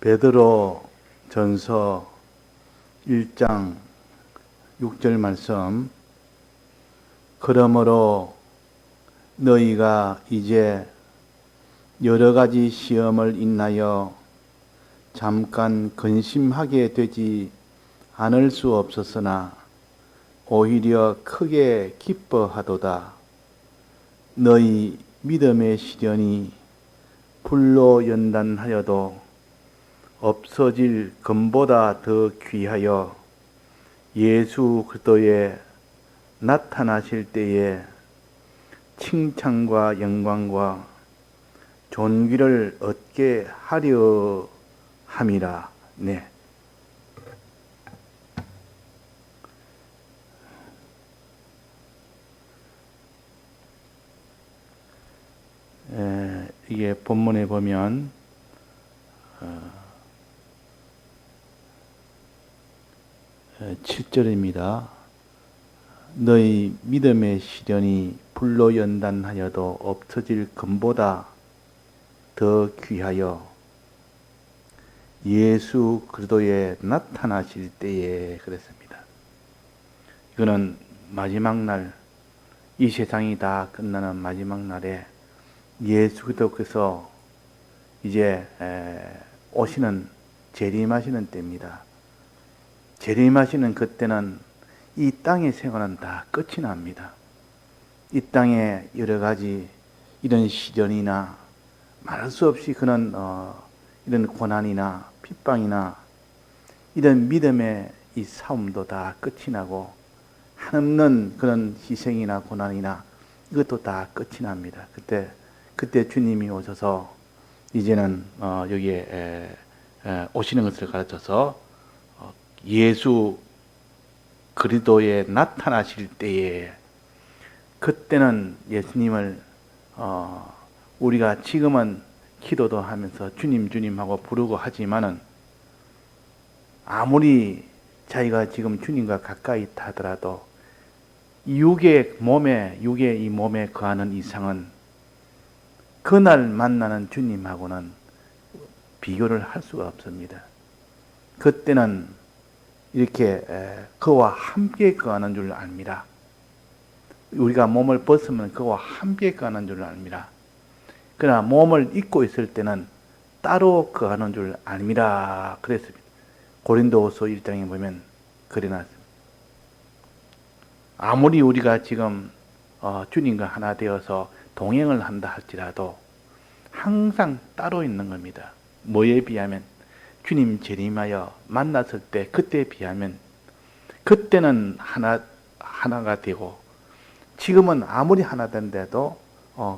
베드로 전서 1장 6절 말씀. 그러므로 너희가 이제 여러 가지 시험을 인하여 잠깐 근심하게 되지 않을 수 없었으나 오히려 크게 기뻐하도다. 너희 믿음의 시련이 불로 연단하여도 없어질 금보다 더 귀하여 예수 그리스도에 나타나실 때에 칭찬과 영광과 존귀를 얻게 하려 함이라. 네. 이게 본문에 보면 7절입니다. 너희 믿음의 시련이 불로 연단하여도 없어질 금보다 더 귀하여 예수 그리스도에 나타나실 때에 그랬습니다. 이거는 마지막 날, 이 세상이 다 끝나는 마지막 날에 예수 그리스도께서 이제 오시는 재림하시는 때입니다. 재림하시는 그때는 이 땅의 생활은 다 끝이 납니다. 이 땅에 여러 가지 이런 시련이나 말할 수 없이 그런 이런 고난이나 핍박이나 이런 믿음의 이 싸움도 다 끝이 나고 한없는 그런 희생이나 고난이나 이것도 다 끝이 납니다. 그때 주님이 오셔서 이제는 여기에 오시는 것을 가르쳐서 예수 그리스도에 나타나실 때에 그때는 예수님을 우리가 지금은 기도도 하면서 주님 주님 하고 부르고 하지만은 아무리 자기가 지금 주님과 가까이 있다 하더라도 육의 이 몸에 거하는 이상은 그날 만나는 주님하고는 비교를 할 수가 없습니다. 그때는 이렇게 그와 함께 거하는 줄 압니다. 우리가 몸을 벗으면 그와 함께 거하는 줄 압니다. 그러나 몸을 입고 있을 때는 따로 거하는 줄 압니다. 그랬습니다. 고린도후서 1장에 보면 그래놨습니다. 아무리 우리가 지금 주님과 하나 되어서 동행을 한다 할지라도 항상 따로 있는 겁니다. 뭐에 비하면 주님 재림하여 만났을 때 그때에 비하면 그때는 하나가 되고 지금은 아무리 하나 된데도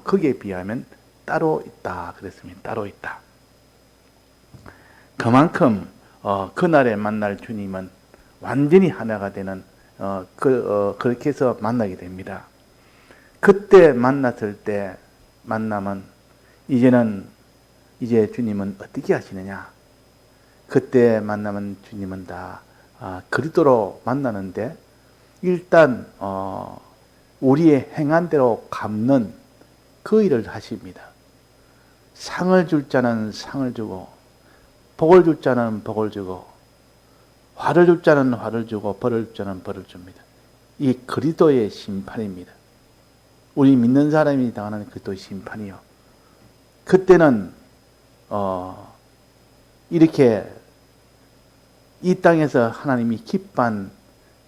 거기에 비하면 따로 있다 그랬습니다. 따로 있다. 그만큼 그날에 만날 주님은 완전히 하나가 되는 그렇게 해서 만나게 됩니다. 그때 만났을 때 만나면 이제 주님은 어떻게 하시느냐? 그때 만나면 주님은 다 그리스도로 만나는데 일단 우리의 행한 대로 갚는 그 일을 하십니다. 상을 줄 자는 상을 주고 복을 줄 자는 복을 주고 화를 줄 자는 화를 주고 벌을 줄 자는 벌을 줍니다. 이게 그리스도의 심판입니다. 우리 믿는 사람이 당하는 그리스도의 심판이요. 그때는 이렇게 이 땅에서 하나님이 기뻐한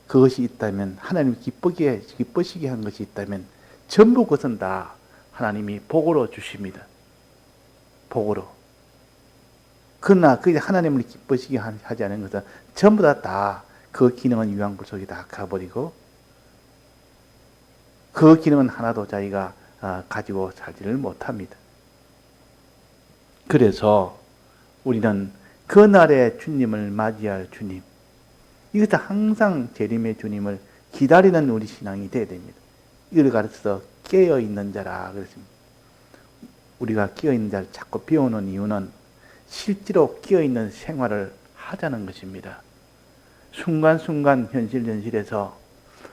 그것이 있다면, 하나님이 기쁘시게 한 것이 있다면 전부 그것은 다 하나님이 복으로 주십니다. 복으로. 그러나 그 하나님을 기쁘시게 하지 않은 것은 전부 다 그 기능은 유황불 속에 다 가버리고 그 기능은 하나도 자기가 가지고 살지를 못합니다. 그래서 우리는 그날의 주님을 맞이할 주님, 이것은 항상 재림의 주님을 기다리는 우리 신앙이 되어야 됩니다. 이를 가르쳐서 깨어있는 자라 그랬습니다. 우리가 깨어있는 자를 자꾸 배우는 이유는 실제로 깨어있는 생활을 하자는 것입니다. 순간순간 현실에서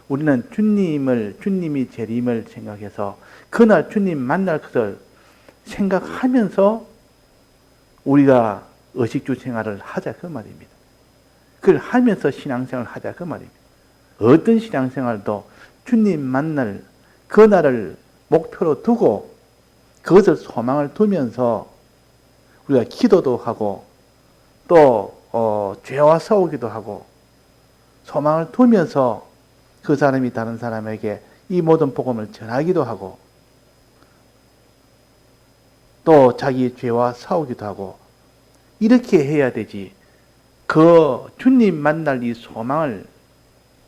우리는 주님이 재림을 생각해서 그날 주님 만날 것을 생각하면서 우리가 의식주 생활을 하자 그 말입니다. 그걸 하면서 신앙생활을 하자 그 말입니다. 어떤 신앙생활도 주님 만날 그날을 목표로 두고 그것을 소망을 두면서 우리가 기도도 하고 또 죄와 싸우기도 하고 소망을 두면서 그 사람이 다른 사람에게 이 모든 복음을 전하기도 하고 또 자기 죄와 싸우기도 하고 이렇게 해야 되지. 그 주님 만날 이 소망을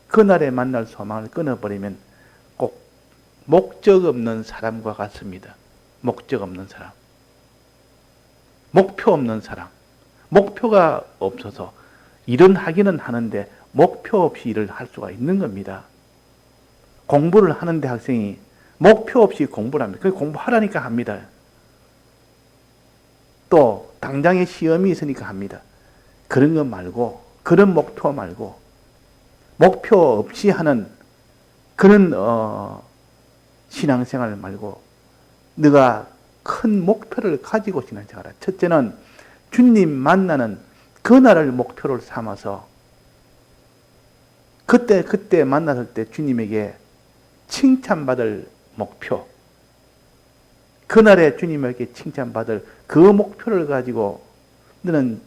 그날에 만날 소망을 끊어버리면 꼭 목적 없는 사람과 같습니다. 목적 없는 사람. 목표 없는 사람. 목표가 없어서 일은 하기는 하는데 목표 없이 일을 할 수가 있는 겁니다. 공부를 하는데 학생이 목표 없이 공부를 합니다. 그 공부하라니까 합니다. 또 당장에 시험이 있으니까 합니다. 그런 거 말고 그런 목표 말고 목표 없이 하는 그런 신앙생활 말고 네가 큰 목표를 가지고 신앙생활하라. 첫째는 주님 만나는 그날을 목표를 삼아서 그때 만났을 때 주님에게 칭찬받을 목표, 그날에 주님에게 칭찬받을 그 목표를 가지고 너는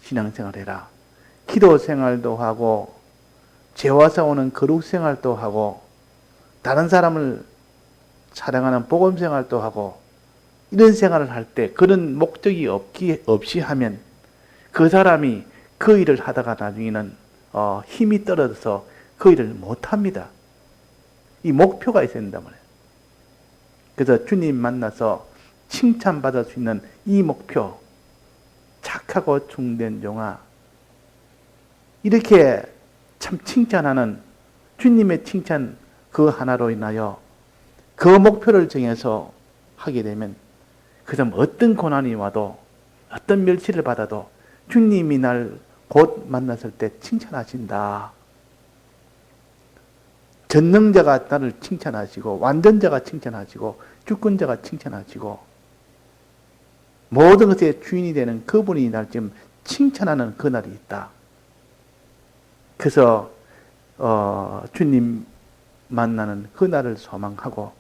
신앙생활을 해라. 기도생활도 하고 죄와 싸우는 거룩생활도 하고 다른 사람을 사랑하는 복음생활도 하고 이런 생활을 할 때 그런 목적이 없이 하면 그 사람이 그 일을 하다가 나중에는 힘이 떨어져서 그 일을 못합니다. 이 목표가 있어야 된단 말이에요. 그래서 주님 만나서 칭찬받을 수 있는 이 목표, 착하고 중된 종아, 이렇게 참 칭찬하는 주님의 칭찬 그 하나로 인하여 그 목표를 정해서 하게 되면 그 사람 어떤 고난이 와도 어떤 멸시를 받아도 주님이 날 곧 만났을 때 칭찬하신다. 전능자가 나를 칭찬하시고 완전자가 칭찬하시고 주권자가 칭찬하시고 모든 것의 주인이 되는 그분이 날 지금 칭찬하는 그날이 있다. 그래서 주님 만나는 그날을 소망하고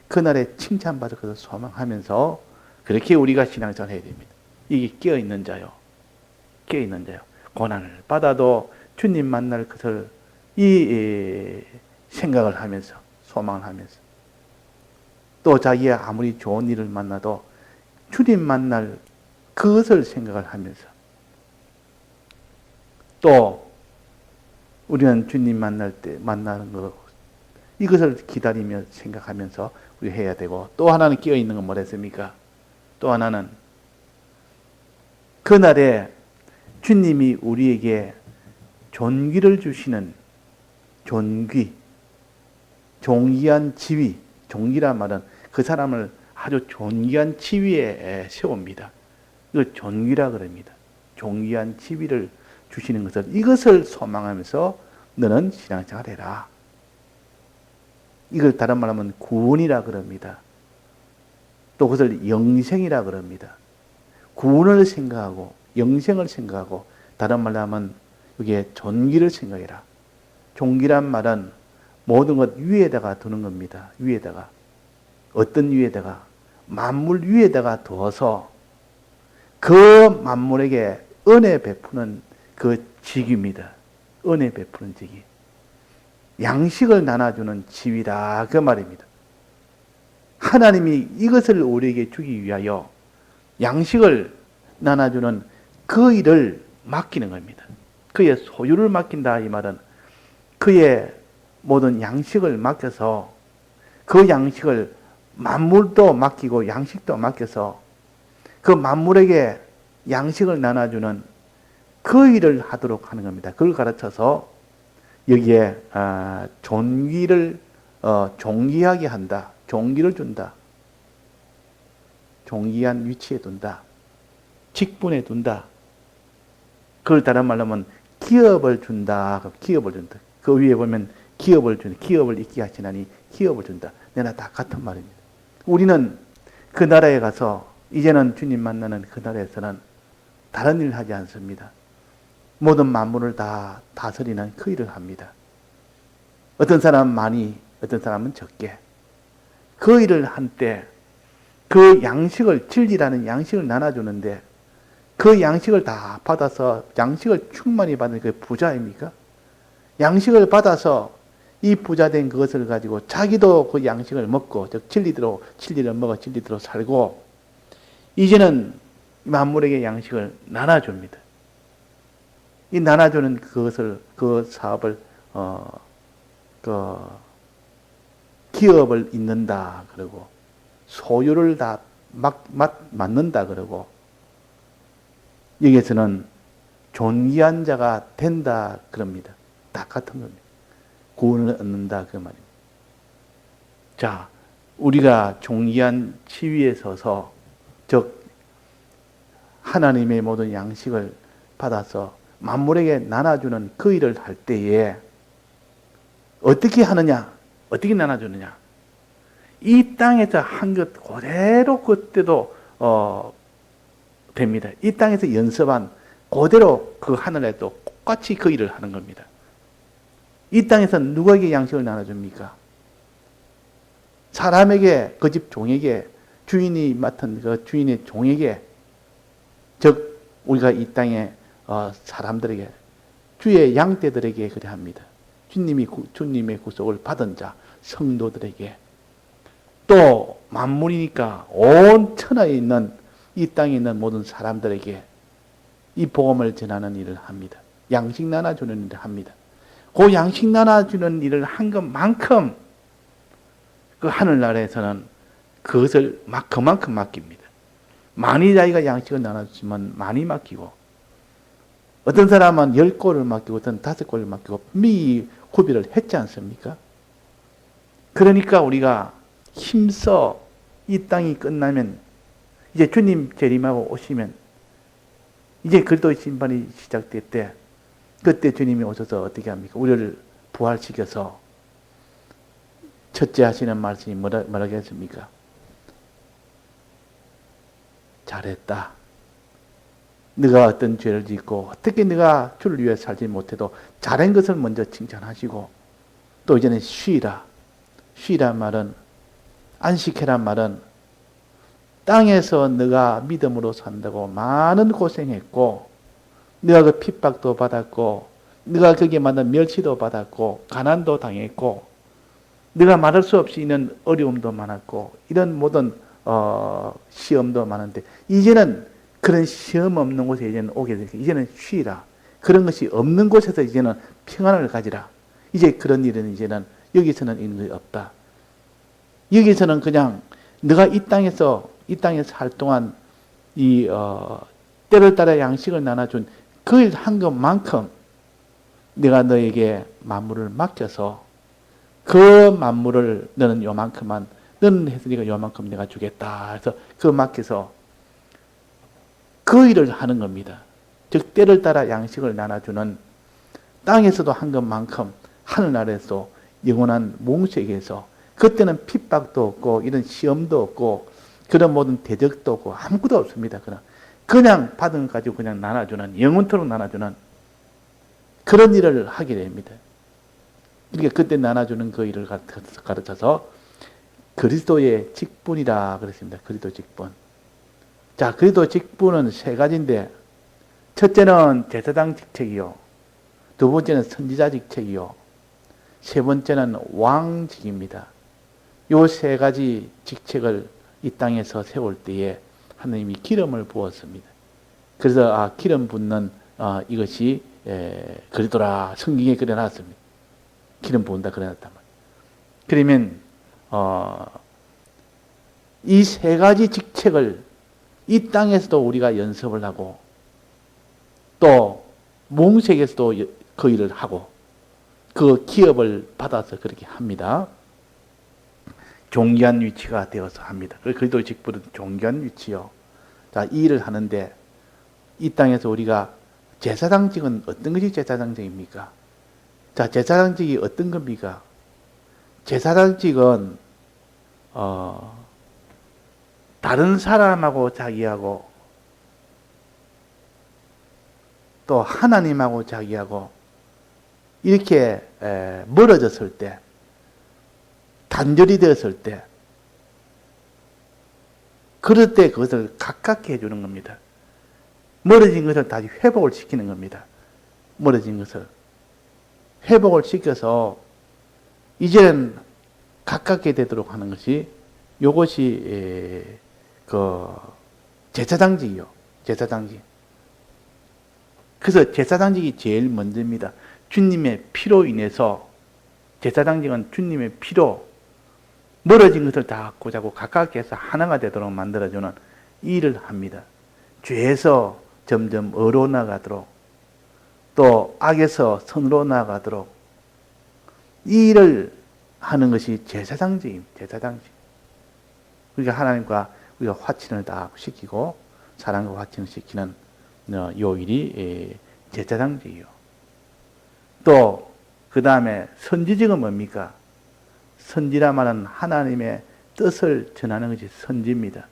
그날에 칭찬받을 것을 소망하면서 그렇게 우리가 신앙생활을 해야 됩니다. 이게 깨어있는 자요. 깨어있는 자요. 고난을 받아도 주님 만날 것을 이 생각을 하면서 소망을 하면서 또 자기의 아무리 좋은 일을 만나도 주님 만날 그것을 생각을 하면서 또 우리는 주님 만날 때 만나는 것 이것을 기다리며 생각하면서 우리 해야 되고 또 하나는 끼어있는 건 뭐랬습니까? 또 하나는 그날에 주님이 우리에게 존귀를 주시는 존귀, 존귀한 지위, 존귀란 말은 그 사람을 아주 존귀한 지위에 세웁니다. 이걸 존귀라 그럽니다. 존귀한 지위를 주시는 것을 이것을 소망하면서 너는 신앙생활 해라. 이걸 다른 말로 하면 구원이라 그럽니다. 또 그것을 영생이라 그럽니다. 구원을 생각하고 영생을 생각하고 다른 말로 하면 여기에 존귀를 생각해라. 존귀란 말은 모든 것 위에다가 두는 겁니다. 위에다가. 어떤 위에다가? 만물 위에다가 두어서 그 만물에게 은혜 베푸는 그 직위입니다. 은혜 베푸는 직위. 양식을 나눠주는 지위다. 그 말입니다. 하나님이 이것을 우리에게 주기 위하여 양식을 나눠주는 그 일을 맡기는 겁니다. 그의 소유를 맡긴다 이 말은 그의 모든 양식을 맡겨서 그 양식을 만물도 맡기고 양식도 맡겨서 그 만물에게 양식을 나눠주는 그 일을 하도록 하는 겁니다. 그걸 가르쳐서 여기에 존귀를 존귀하게 한다. 존귀를 준다. 존귀한 위치에 둔다. 직분에 둔다. 그걸 다른 말로 하면 기업을 준다. 기업을 준다. 그 위에 보면 기업을 주는 기업을 있게 하시나니 기업을 준다. 내가 다 같은 말입니다. 우리는 그 나라에 가서 이제는 주님 만나는 그 나라에서는 다른 일을 하지 않습니다. 모든 만물을 다 다스리는 그 일을 합니다. 어떤 사람은 많이, 어떤 사람은 적게. 그 일을 한 때 그 양식을, 진리라는 양식을 나눠주는데 그 양식을 다 받아서 양식을 충만히 받는 그 부자입니까? 양식을 받아서 이 부자된 그것을 가지고 자기도 그 양식을 먹고, 즉 진리를 먹어 진리대로 살고, 이제는 만물에게 양식을 나눠줍니다. 이 나눠주는 그것을, 그 사업을, 기업을 잇는다 그러고, 소유를 다 맡는다 그러고, 여기에서는 존귀한 자가 된다 그럽니다. 다 같은 겁니다. 구원을 얻는다 그 말입니다. 자, 우리가 존귀한 지위에 서서, 즉 하나님의 모든 양식을 받아서 만물에게 나눠주는 그 일을 할 때에 어떻게 하느냐? 어떻게 나눠주느냐? 이 땅에서 한 것 그대로 그때도 됩니다. 이 땅에서 연습한 그대로 그 하늘에도 똑같이 그 일을 하는 겁니다. 이 땅에서 누구에게 양식을 나눠줍니까? 사람에게, 그 집 종에게, 주인이 맡은 그 주인의 종에게, 즉 우리가 이 땅에 사람들에게, 주의 양떼들에게 그래 합니다. 주님의 구속을 받은 자, 성도들에게, 또 만물이니까 온 천하에 있는, 이 땅에 있는 모든 사람들에게 이 복음을 전하는 일을 합니다. 양식 나눠주는 일을 합니다. 그 양식 나눠주는 일을 한 것만큼 그 하늘나라에서는 그것을 그만큼 맡깁니다. 많이 자기가 양식을 나눠주면 많이 맡기고, 어떤 사람은 10골을 맡기고 어떤 5골을 맡기고 미리 구비를 했지 않습니까? 그러니까 우리가 힘써 이 땅이 끝나면, 이제 주님 재림하고 오시면, 이제 그리스도의 심판이 시작될 때, 그때 주님이 오셔서 어떻게 합니까? 우리를 부활시켜서 첫째 하시는 말씀이 뭐라고 했습니까? 잘했다. 네가 어떤 죄를 짓고 어떻게 네가 주를 위해 살지 못해도 잘한 것을 먼저 칭찬하시고, 또 이제는 쉬라. 쉬란 말은, 안식해란 말은, 땅에서 네가 믿음으로 산다고 많은 고생했고, 네가 그 핍박도 받았고, 네가 거기에 만난 멸시도 받았고, 가난도 당했고, 네가 말할 수 없이 있는 어려움도 많았고, 이런 모든 시험도 많은데, 이제는 그런 시험 없는 곳에 이제는 오게 되니까 이제는 쉬라. 그런 것이 없는 곳에서 이제는 평안을 가지라. 이제 그런 일은 이제는 여기서는 있는 것이 없다. 여기서는 그냥 네가 이 땅에서 살 동안 때를 따라 양식을 나눠준 그 일 한 것만큼 내가 너에게 만물을 맡겨서 그 만물을 너는 요만큼만, 너는 했으니까 요만큼 내가 주겠다 해서 그 맡겨서 그 일을 하는 겁니다. 즉 때를 따라 양식을 나눠주는, 땅에서도 한 것만큼 하늘나라에서 영원한 몽세에게서, 그때는 핍박도 없고 이런 시험도 없고 그런 모든 대적도 없고 아무것도 없습니다. 그냥 받은 것 가지고 그냥 나눠주는, 영원토록 나눠주는 그런 일을 하게 됩니다. 그러니까 그때 나눠주는 그 일을 가르쳐서 그리스도의 직분이라 그랬습니다. 그리스도 직분. 자, 그리스도 직분은 세 가지인데, 첫째는 제사장 직책이요, 두 번째는 선지자 직책이요, 세 번째는 왕직입니다. 요 세 가지 직책을 이 땅에서 세울 때에 하나님이 기름을 부었습니다. 그래서 기름 붓는 이것이 그리스도라 성경에 그려놨습니다. 기름 부은다 그려놨단 말이에요. 그러면 이 세 가지 직책을 이 땅에서도 우리가 연습을 하고, 또 몽색에서도 그 일을 하고, 그 기업을 받아서 그렇게 합니다. 존귀한 위치가 되어서 합니다. 그리스도의 직분은 존귀한 위치요. 자, 이 일을 하는데, 이 땅에서 우리가 제사장직은 어떤 것이 제사장직입니까? 자, 제사장직이 어떤 겁니까? 제사장직은 다른 사람하고 자기하고 또 하나님하고 자기하고 이렇게 멀어졌을 때, 단절이 되었을 때, 그럴 때 그것을 가깝게 해주는 겁니다. 멀어진 것을 다시 회복을 시키는 겁니다. 멀어진 것을 회복을 시켜서 이제는 가깝게 되도록 하는 것이, 이것이 그 제사장직이요. 제사장직. 그래서 제사장직이 제일 먼저입니다. 주님의 피로 인해서, 제사장직은 주님의 피로 멀어진 것을 다 고자고 가깝게 해서 하나가 되도록 만들어주는 일을 합니다. 죄에서 점점 의로 나가도록, 또 악에서 선으로 나가도록 이 일을 하는 것이 제사장직입니다. 제사장직. 그러니까 하나님과 우리가 화친을 다 시키고 사랑과 화친을 시키는 요 일이 제사장직이요. 또 그 다음에 선지직은 뭡니까? 선지라 말은 하나님의 뜻을 전하는 것이 선지입니다.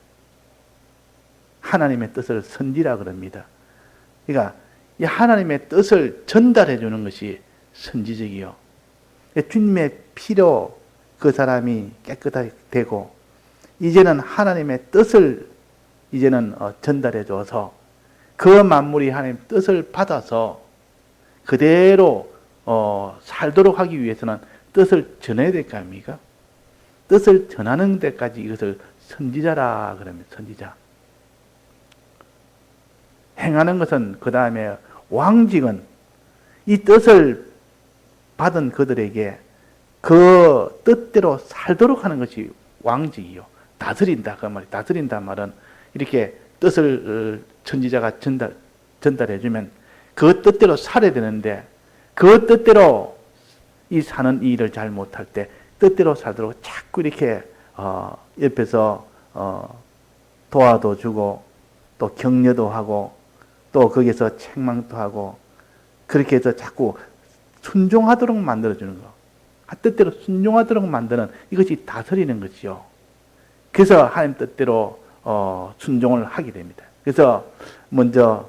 하나님의 뜻을 선지라 그럽니다. 그러니까 이 하나님의 뜻을 전달해 주는 것이 선지직이요. 주님의 피로 그 사람이 깨끗하게 되고, 이제는 하나님의 뜻을 이제는 전달해 줘서 그 만물이 하나님의 뜻을 받아서 그대로 살도록 하기 위해서는 뜻을 전해야 될 거 아닙니까? 뜻을 전하는 데까지 이것을 선지자라 그럽니다. 선지자. 행하는 것은 그 다음에 왕직은 이 뜻을 받은 그들에게 그 뜻대로 살도록 하는 것이 왕직이요. 다스린다 그 말이. 다스린다 말은 이렇게 뜻을 선지자가 전달해 주면 그 뜻대로 살아야 되는데, 그 뜻대로 이 사는 이 일을 잘 못할 때 뜻대로 살도록 자꾸 이렇게 옆에서 도와도 주고 또 격려도 하고 또 거기서 책망도 하고, 그렇게 해서 자꾸 순종하도록 만들어주는 거, 뜻대로 순종하도록 만드는, 이것이 다스리는 것이요. 그래서 하나님 뜻대로 순종을 하게 됩니다. 그래서 먼저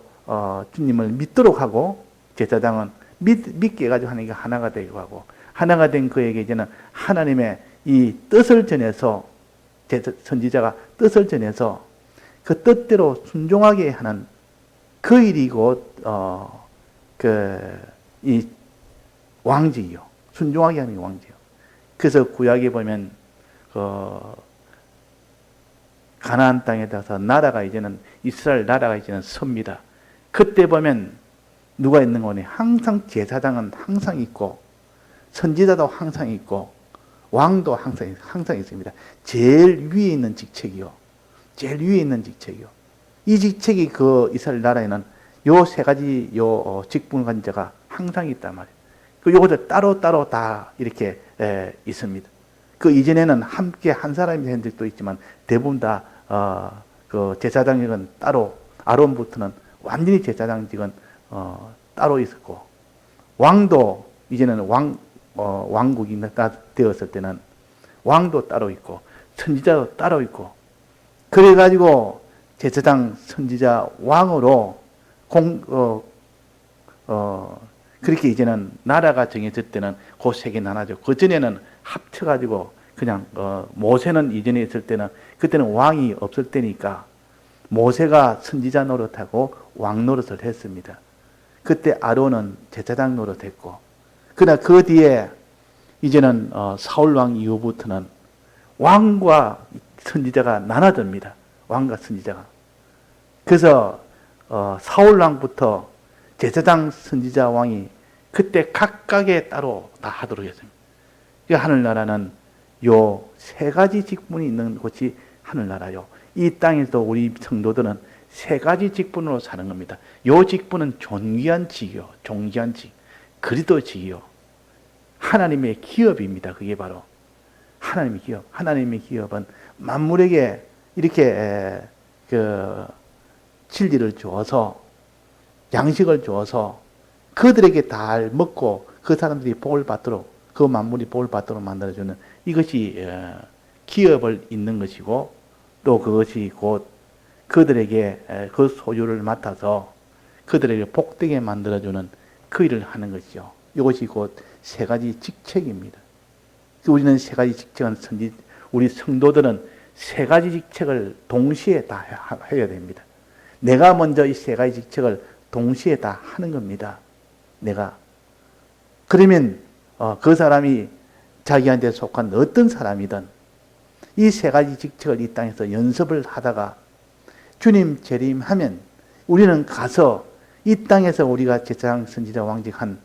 주님을 믿도록 하고, 제사장은 믿게 해가지고 하나님과 하나가 되고 하고, 하나가 된 그에게 이제는 하나님의 이 뜻을 전해서, 선지자가 뜻을 전해서 그 뜻대로 순종하게 하는 그 일이 곧 이 왕직이요. 순종하게 하는 게 왕직이요. 그래서 구약에 보면 가나안 땅에 가서 나라가 이제는, 이스라엘 나라가 이제는 섭니다. 그때 보면 누가 있는 거니? 항상 제사장은 항상 있고, 선지자도 항상 있고, 왕도 항상 있습니다. 제일 위에 있는 직책이요. 제일 위에 있는 직책이요. 이 직책이 그 이스라엘 나라에는 요 세 가지 직분을 가진 자가 항상 있단 말이에요. 그 요것을 따로따로 다 이렇게 있습니다. 그 이전에는 함께 한 사람이 된 적도 있지만 대부분 다 그 제사장직은 따로, 아론부터는 완전히 제사장직은 따로 있었고, 왕도 이제는 왕국이 되었을 때는 왕도 따로 있고 선지자도 따로 있고, 그래가지고 제사장, 선지자, 왕으로 그렇게 이제는 나라가 정해질 때는 그 세 개 나눠져. 그 전에는 합쳐가지고 그냥 모세는 이전에 있을 때는, 그때는 왕이 없을 때니까 모세가 선지자 노릇하고 왕 노릇을 했습니다. 그때 아론은 제사장 노릇했고, 그러나 그 뒤에 이제는 사울 왕 이후부터는 왕과 선지자가 나눠집니다. 왕과 선지자가. 그래서 사울 왕부터 제사장, 선지자, 왕이 그때 각각의 따로 다 하도록 했습니다. 하늘나라는 요 세 가지 직분이 있는 곳이 하늘나라요. 이 땅에서 우리 성도들은 세 가지 직분으로 사는 겁니다. 요 직분은 존귀한 직이요. 존귀한 직. 그리스도직이요. 하나님의 기업입니다. 그게 바로 하나님의 기업. 하나님의 기업은 만물에게 이렇게 진리를 주어서, 양식을 주어서 그들에게 다 먹고 그 사람들이 복을 받도록, 그 만물이 복을 받도록 만들어주는, 이것이 기업을 잇는 것이고, 또 그것이 곧 그들에게 그 소유를 맡아서 그들에게 복되게 만들어주는 그 일을 하는 것이죠. 이것이 곧 세 가지 직책입니다. 우리는 세 가지 직책은 우리 성도들은 세 가지 직책을 동시에 다 해야 됩니다. 내가 먼저 이 세 가지 직책을 동시에 다 하는 겁니다. 내가. 그러면 그 사람이 자기한테 속한 어떤 사람이든 이 세 가지 직책을 이 땅에서 연습을 하다가 주님 재림하면 우리는 가서 이 땅에서 우리가 제사장 선지자 왕직한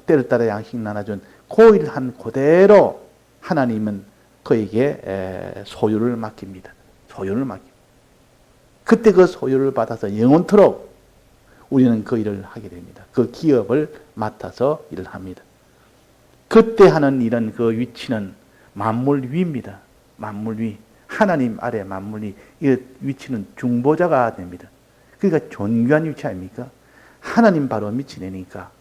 때를 따라 양식 나눠준 그 일을 한 그대로 하나님은 그에게 소유를 맡깁니다. 소유를 맡깁니다. 그때 그 소유를 받아서 영원토록 우리는 그 일을 하게 됩니다. 그 기업을 맡아서 일을 합니다. 그때 하는 일은 그 위치는 만물 위입니다. 만물 위. 하나님 아래 만물 위. 이 위치는 중보자가 됩니다. 그러니까 존귀한 위치 아닙니까? 하나님 바로 밑이니까.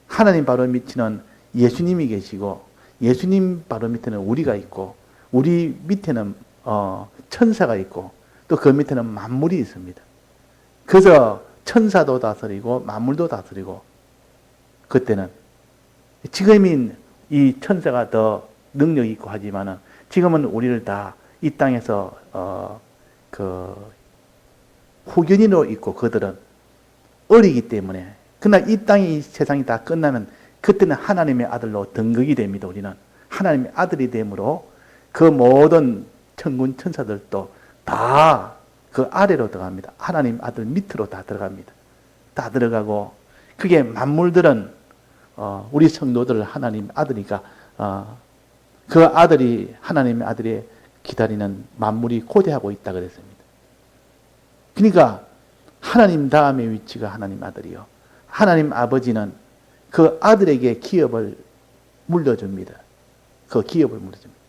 하나님 바로 밑에는 예수님이 계시고 예수님 바로 밑에는 우리가 있고 우리 밑에는 천사가 있고 또 그 밑에는 만물이 있습니다. 그래서 천사도 다스리고 만물도 다스리고 그때는 지금인 이 천사가 더 능력이 있고 하지만은 지금은 우리를 다 이 땅에서 후견인으로 있고 그들은 어리기 때문에 그러나 이 땅이 이 세상이 다 끝나면 그때는 하나님의 아들로 등극이 됩니다. 우리는 하나님의 아들이 되므로 그 모든 천군 천사들도 다 그 아래로 들어갑니다. 하나님 아들 밑으로 다 들어갑니다. 다 들어가고 그게 만물들은 우리 성도들 하나님 아들이니까 그 아들이 하나님의 아들이 기다리는 만물이 고대하고 있다 그랬습니다. 그러니까 하나님 다음의 위치가 하나님 아들이요. 하나님 아버지는 그 아들에게 기업을 물려줍니다. 그 기업을 물려줍니다.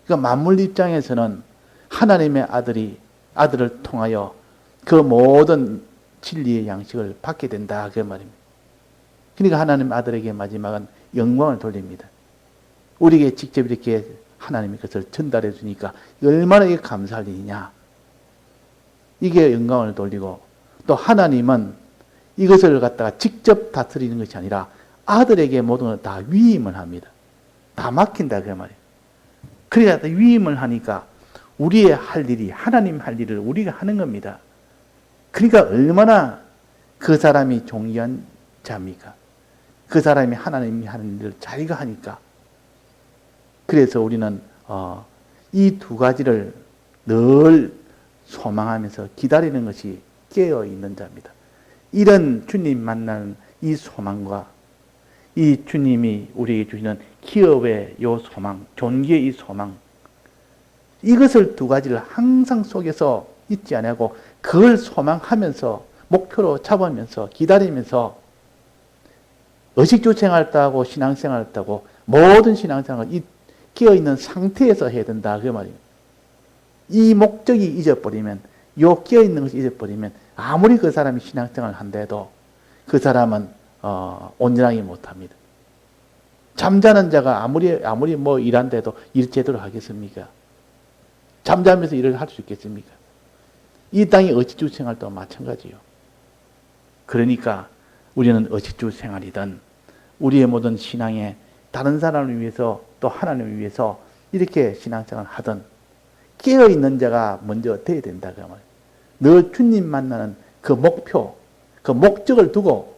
그러니까 만물 입장에서는 하나님의 아들을 통하여 그 모든 진리의 양식을 받게 된다 그 말입니다. 그러니까 하나님 아들에게 마지막은 영광을 돌립니다. 우리에게 직접 이렇게 하나님이 그것을 전달해 주니까 얼마나 이게 감사할 일이냐. 이게 영광을 돌리고 또 하나님은 이것을 갖다가 직접 다스리는 것이 아니라 아들에게 모든 걸 다 위임을 합니다. 다 맡긴다 그 말이에요. 그러니까 위임을 하니까 우리의 할 일이 하나님 할 일을 우리가 하는 겁니다. 그러니까 얼마나 그 사람이 존귀한 자입니까? 그 사람이 하나님이 하는 일을 자기가 하니까. 그래서 우리는 이 두 가지를 늘 소망하면서 기다리는 것이 깨어있는 자입니다. 이런 주님 만나는 이 소망과 이 주님이 우리에게 주시는 기업의 이 소망, 존귀의 이 소망, 이것을 두 가지를 항상 속에서 잊지 않고 그걸 소망하면서 목표로 잡으면서 기다리면서 의식주 생활했다고 신앙생활했다고 모든 신앙생활을 끼어있는 상태에서 해야 된다 그 말이에요. 이 목적이 잊어버리면 요 끼어있는 것이 잊어버리면 아무리 그 사람이 신앙생활을 한데도 그 사람은 온전하게 못합니다. 잠자는 자가 아무리 뭐 일한데도 일 제대로 하겠습니까? 잠자면서 일을 할 수 있겠습니까? 이 땅의 의식주 생활도 마찬가지요. 그러니까 우리는 의식주 생활이든 우리의 모든 신앙에 다른 사람을 위해서 또 하나님을 위해서 이렇게 신앙생활을 하든 깨어있는 자가 먼저 돼야 된다 그 말이에요. 늘 주님 만나는 그 목표, 그 목적을 두고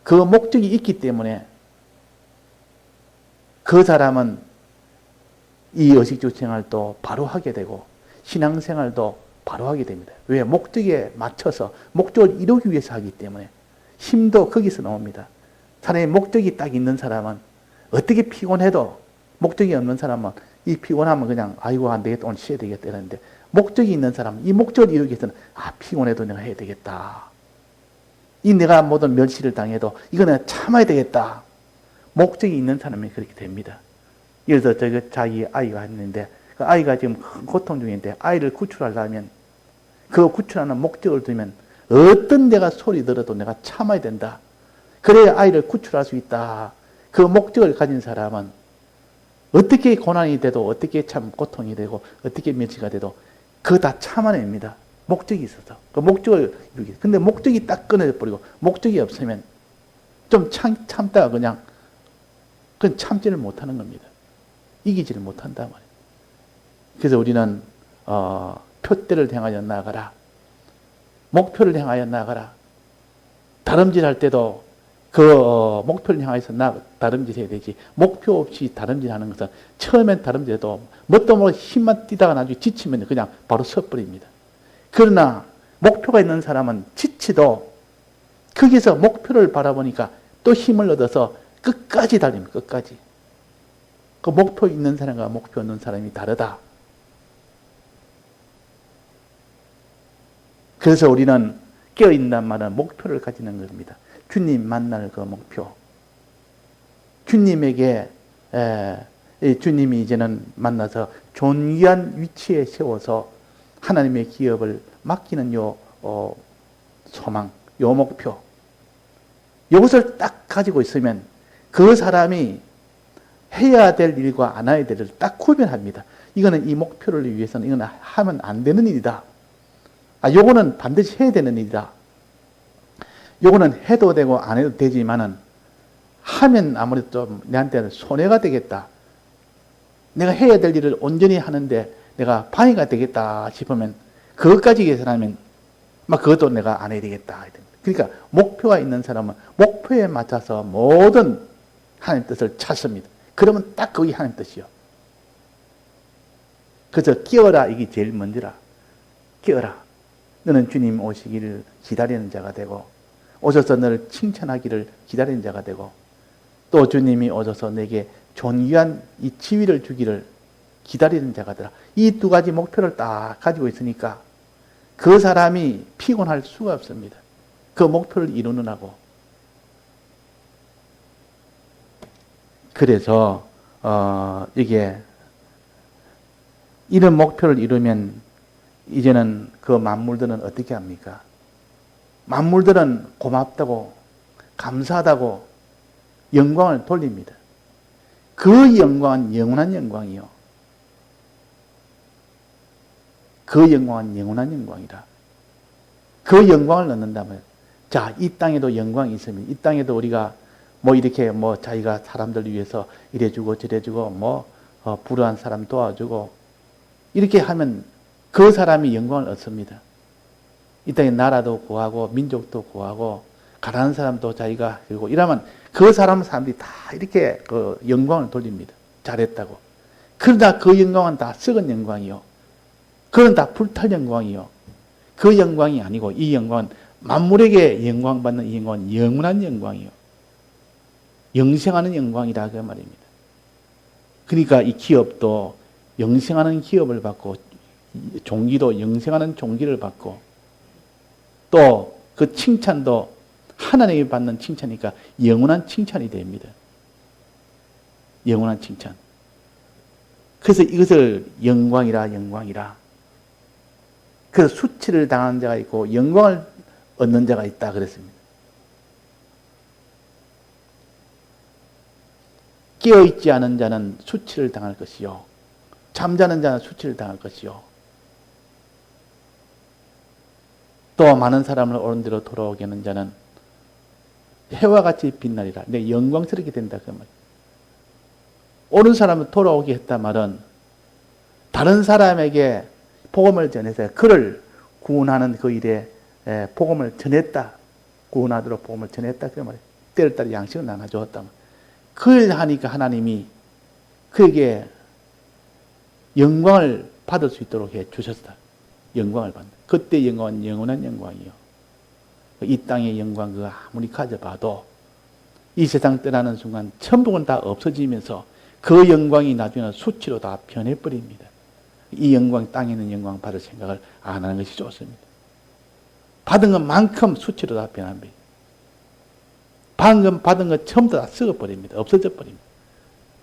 그 목적이 있기 때문에 그 사람은 이 의식주 생활도 바로 하게 되고 신앙생활도 바로 하게 됩니다. 왜? 목적에 맞춰서 목적을 이루기 위해서 하기 때문에 힘도 거기서 나옵니다. 사람의 목적이 딱 있는 사람은 어떻게 피곤해도 목적이 없는 사람은 이 피곤하면 그냥 아이고 안 되겠다 오늘 쉬어야 되겠다 이러는데 목적이 있는 사람은 이 목적을 이루기 위해서는 피곤해도 내가 해야 되겠다. 이 내가 모든 멸시를 당해도 이거 내가 참아야 되겠다. 목적이 있는 사람이 그렇게 됩니다. 예를 들어 자기 아이가 있는데 그 아이가 지금 큰 고통 중인데 아이를 구출하려면 그 구출하는 목적을 두면 어떤 내가 소리 들어도 내가 참아야 된다. 그래야 아이를 구출할 수 있다. 그 목적을 가진 사람은 어떻게 고난이 돼도 어떻게 참 고통이 되고 어떻게 멸시가 돼도 그거 다 참아냅니다. 목적이 있어서. 그 목적을 이루기. 근데 목적이 딱 끊어져 버리고, 목적이 없으면 좀 참다가 그냥 참지를 못하는 겁니다. 이기지를 못한단 말이에요. 그래서 우리는 표대를 향하여 나아가라. 목표를 향하여 나아가라. 다름질할 때도 그 목표를 향해서 다름질해야 되지. 목표 없이 다름질하는 것은 처음엔 다름질해도 뭣도 모르고 힘만 뛰다가 나중에 지치면 그냥 바로 서버립니다. 그러나 목표가 있는 사람은 지치도 거기서 목표를 바라보니까 또 힘을 얻어서 끝까지 달립니다. 끝까지. 그 목표 있는 사람과 목표 없는 사람이 다르다. 그래서 우리는 깨어있단 말은 목표를 가지는 겁니다. 주님 만날 그 목표. 주님에게 주님이 이제는 만나서 존귀한 위치에 세워서 하나님의 기업을 맡기는 요 소망, 요 목표. 이것을 딱 가지고 있으면 그 사람이 해야 될 일과 안 해야 될 일을 딱 구별합니다. 이거는 이 목표를 위해서는 이거는 하면 안 되는 일이다. 요거는 반드시 해야 되는 일이다. 요거는 해도 되고 안 해도 되지만은 하면 아무래도 좀 내한테는 손해가 되겠다. 내가 해야 될 일을 온전히 하는데 내가 방해가 되겠다 싶으면 그것까지 계산하면 막 그것도 내가 안 해야 되겠다. 그러니까 목표가 있는 사람은 목표에 맞춰서 모든 하나님 뜻을 찾습니다. 그러면 딱 그게 하나님 뜻이요. 그래서 끼어라, 이게 제일 먼저라. 끼어라. 너는 주님 오시기를 기다리는 자가 되고, 오셔서 너를 칭찬하기를 기다리는 자가 되고, 또 주님이 오셔서 내게 존귀한 이 지위를 주기를 기다리는 자가 되라. 이 두 가지 목표를 딱 가지고 있으니까 그 사람이 피곤할 수가 없습니다. 그 목표를 이루느라고. 그래서 이게 이런 목표를 이루면 이제는 그 만물들은 어떻게 합니까? 만물들은 고맙다고 감사하다고 영광을 돌립니다. 그 영광은 영원한 영광이요. 그 영광은 영원한 영광이라. 그 영광을 얻는다면, 자, 이 땅에도 영광이 있으면, 이 땅에도 우리가 이렇게 자기가 사람들 위해서 이래주고 저래주고 불우한 사람 도와주고 이렇게 하면 그 사람이 영광을 얻습니다. 이 땅에 나라도 구하고 민족도 구하고 가난한 사람도 자기가 그리고 이러면 그 사람들이 다 이렇게 그 영광을 돌립니다. 잘했다고. 그러나 그 영광은 다 썩은 영광이요. 그건 다 불탈 영광이요. 그 영광이 아니고 이 영광은 만물에게 영광받는 이 영광은 영원한 영광이요. 영생하는 영광이다 그 말입니다. 그러니까 이 기업도 영생하는 기업을 받고 종기도 영생하는 종기를 받고 또 그 칭찬도 하나님이 받는 칭찬이니까 영원한 칭찬이 됩니다. 영원한 칭찬. 그래서 이것을 영광이라. 그래서 수치를 당하는 자가 있고 영광을 얻는 자가 있다 그랬습니다. 깨어있지 않은 자는 수치를 당할 것이요. 잠자는 자는 수치를 당할 것이요. 또 많은 사람을 옳은 대로 돌아오게 하는 자는 해와 같이 빛나리라. 내 영광스럽게 된다 그 말. 옳은 사람을 돌아오게 했단 말은 다른 사람에게 복음을 전해서 그를 구원하는 그 일에 복음을 전했다. 구원하도록 복음을 전했다 그 말이에요. 때를 따라 양식을 나눠주었다. 그걸 하니까 하나님이 그에게 영광을 받을 수 있도록 해 주셨다. 영광을 받는. 그때 영광은 영원한 영광이요. 이 땅의 영광 그거 아무리 가져봐도 이 세상 떠나는 순간 천국은 다 없어지면서 그 영광이 나중에는 수치로 다 변해버립니다. 이 영광, 땅에 있는 영광 받을 생각을 안 하는 것이 좋습니다. 받은 것만큼 수치로 다 변합니다. 방금 받은 것 전부 다 썩어버립니다. 없어져 버립니다.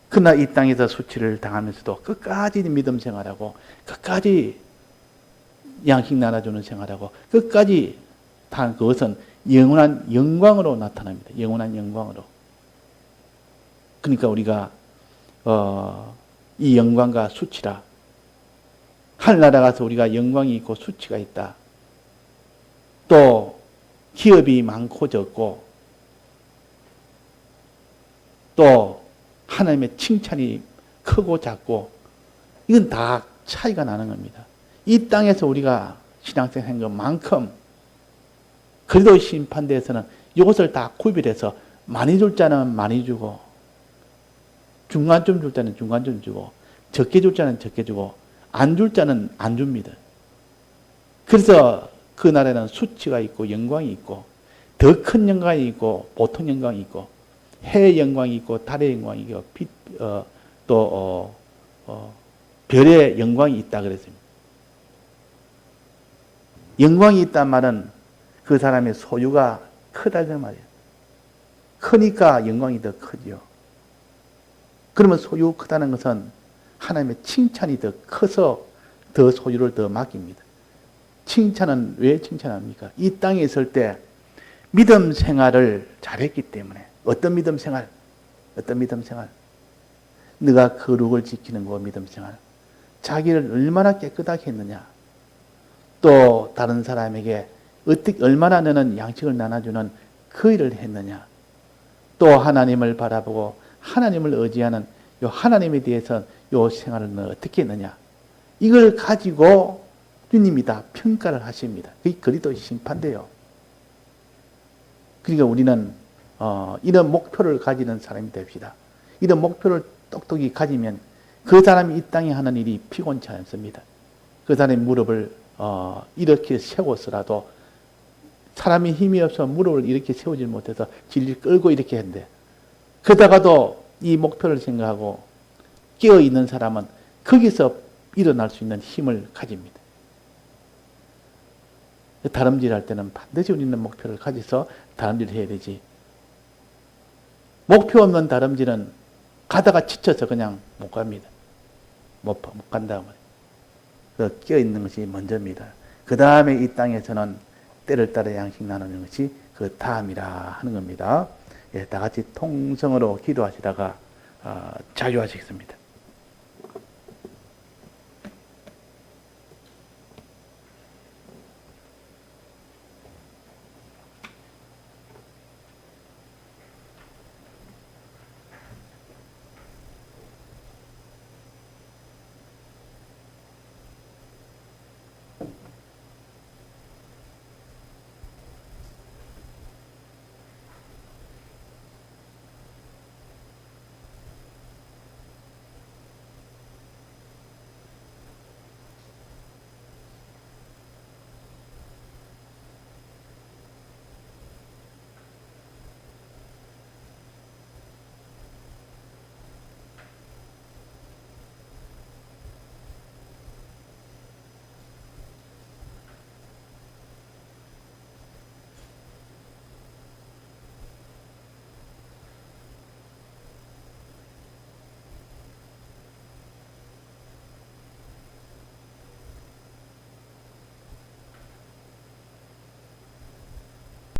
그러나 이 땅에서 수치를 당하면서도 끝까지 믿음 생활하고 끝까지 양식 나눠주는 생활하고 끝까지 다 그것은 영원한 영광으로 나타납니다. 영원한 영광으로. 그러니까 우리가 이 영광과 수치라 하늘나라 가서 우리가 영광이 있고 수치가 있다. 또 기업이 많고 적고 또 하나님의 칭찬이 크고 작고 이건 다 차이가 나는 겁니다. 이 땅에서 우리가 신앙생활 한 것만큼 그래도 심판대에서는 이것을 다 구별해서 많이 줄 자는 많이 주고 중간쯤 줄 자는 중간쯤 주고 적게 줄 자는 적게 주고 안 줄 자는 안 줍니다. 그래서 그 날에는 수치가 있고 영광이 있고 더 큰 영광이 있고 보통 영광이 있고 해의 영광이 있고 달의 영광이 있고 별의 영광이 있다 그랬습니다. 영광이 있단 말은 그 사람의 소유가 크다는 말이에요. 크니까 영광이 더 크죠. 그러면 소유 크다는 것은 하나님의 칭찬이 더 커서 더 소유를 더 맡깁니다. 칭찬은 왜 칭찬합니까? 이 땅에 있을 때 믿음 생활을 잘했기 때문에. 어떤 믿음 생활? 어떤 믿음 생활? 네가 거룩을 지키는 거 믿음 생활. 자기를 얼마나 깨끗하게 했느냐. 또 다른 사람에게 어떻게 얼마나 너는 양식을 나눠주는 그 일을 했느냐. 또 하나님을 바라보고 하나님을 의지하는 요 하나님에 대해서 요 생활을 너 어떻게 했느냐. 이걸 가지고 주님이 다 평가를 하십니다. 그게 그리스도의 심판대요. 그러니까 우리는 이런 목표를 가지는 사람이 됩시다. 이런 목표를 똑똑히 가지면 그 사람이 이 땅에 하는 일이 피곤치 않습니다. 그 사람의 무릎을 이렇게 세웠으라도 사람이 힘이 없어 무릎을 이렇게 세우지 못해서 질질 끌고 이렇게 했는데 그러다가도 이 목표를 생각하고 깨어있는 사람은 거기서 일어날 수 있는 힘을 가집니다. 다름질할 때는 반드시 우리는 목표를 가져서 다름질을 해야 되지. 목표 없는 다름질은 가다가 지쳐서 그냥 못 갑니다. 못 간다 말이에요. 깨어있는 것이 먼저입니다. 그 다음에 이 땅에서는 때를 따라 양식 나누는 것이 그 다음이라 하는 겁니다. 예, 다 같이 통성으로 기도하시다가 자유하시겠습니다.